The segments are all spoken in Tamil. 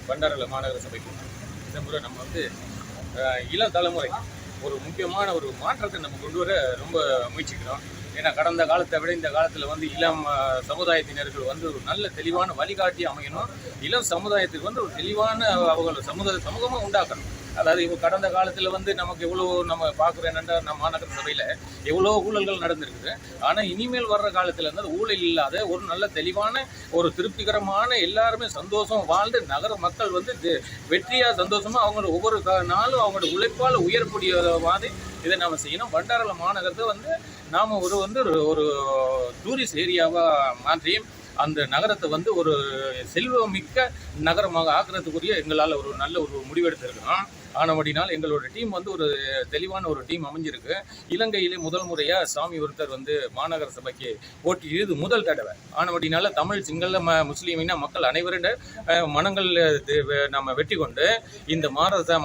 பண்டாரல மாநகர சபைக்கு இந்த முறை நம்ம வந்து இளம் தலைமுறை ஒரு முக்கியமான ஒரு மாற்றத்தை நம்ம கொண்டு வர ரொம்ப முயற்சிக்கிறோம். ஏன்னா கடந்த காலத்தை விட இந்த காலத்தில் வந்து இளம் சமுதாயத்தினர்கள் வந்து ஒரு நல்ல தெளிவான வழிகாட்டி அமையணும். இளம் சமுதாயத்துக்கு வந்து ஒரு தெளிவான அவங்கள சமூகமாக உண்டாக்கணும். அதாவது இப்போ கடந்த காலத்தில் வந்து நமக்கு எவ்வளோ நம்ம பார்க்குறோம் என்னென்னா, நம்ம மாநகர சபையில் எவ்வளோ ஊழல்கள் நடந்திருக்குது. ஆனால் இனிமேல் வர்ற காலத்தில் வந்து ஊழல் இல்லாத ஒரு நல்ல தெளிவான ஒரு திருப்திகரமான எல்லாருமே சந்தோஷம் வாழ்ந்து நகர மக்கள் வந்து வெற்றியாக சந்தோஷமாக அவங்களோட ஒவ்வொரு நாளும் அவங்களோட உழைப்பால் உயரக்கூடிய மாதிரி இதை நாம் செய்யணும். பண்டாரல மாநகரத்தை வந்து நாம் ஒரு டூரிஸ்ட் ஏரியாவாக மாற்றி அந்த நகரத்தை வந்து ஒரு செல்வமிக்க நகரமாக ஆக்குறதுக்குரிய எங்களால் ஒரு நல்ல ஒரு முடிவெடுத்திருக்கிறோம். ஆனபடினால் எங்களோட டீம் வந்து ஒரு தெளிவான ஒரு டீம் அமைஞ்சிருக்கு. இலங்கையிலே முதல் முறையாக சாமி ஒருத்தர் வந்து மாநகர சபைக்கு போட்டியிடுது முதல் தடவை. ஆனபடினால தமிழ் சிங்கள முஸ்லீமின மக்கள் அனைவருடைய மனங்கள் நம்ம வெற்றி கொண்டு இந்த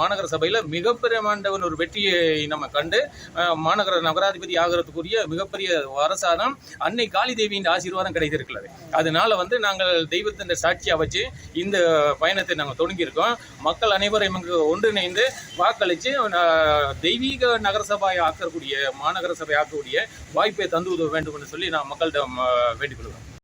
மாநகர சபையில் மிகப்பெரிய ஒரு வெற்றியை நம்ம கண்டு மாநகர நகராதிபதி ஆகிறதுக்குரிய மிகப்பெரிய வரசாதம் அன்னை காளி தேவியின் ஆசீர்வாதம் கிடைத்திருக்கிறது. அதனால வந்து நாங்கள் தெய்வத்தின் சாட்சியாக வச்சு இந்த பயணத்தை நாங்கள் தொடங்கியிருக்கோம். மக்கள் அனைவரும் எங்களுக்கு ஒன்றிணைந்து வாக்களித்து தெய்வீக நகரசபையை ஆக்கக்கூடிய மாநகர சபை ஆக்கக்கூடிய வாய்ப்பை தந்து உதவ வேண்டும் என்று சொல்லி நான் மக்களிடம் வேண்டிக் கொள்கிறோம்.